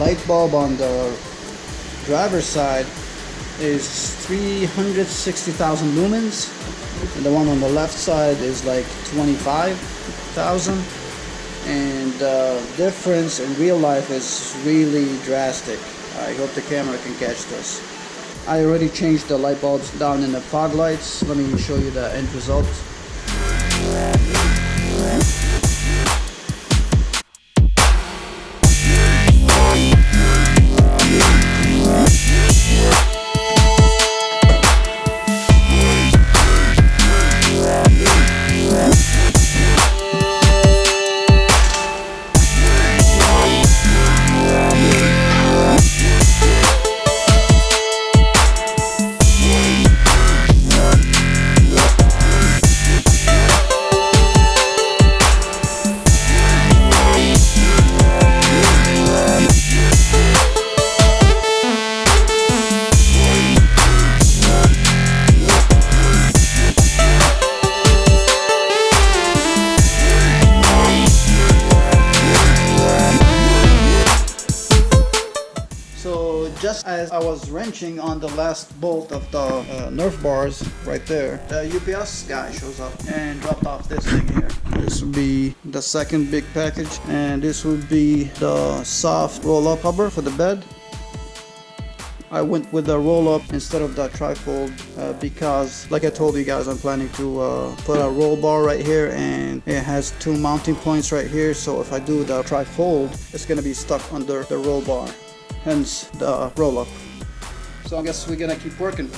light bulb on the driver's side is 360,000 lumens, and the one on the left side is like 25,000, and the difference in real life is really drastic. I hope the camera can catch this. I already changed the light bulbs down in the fog lights. Let me show you the end result. Just as I was wrenching on the last bolt of the Nerf bars right there, the UPS guy shows up and dropped off this thing here. This would be the second big package, and this would be the soft roll-up cover for the bed. I went with the roll-up instead of the trifold because, like I told you guys, I'm planning to put a roll bar right here, and it has two mounting points right here, so if I do the trifold, it's going to be stuck under the roll bar. Hence the roll-up. So I guess we're gonna keep working.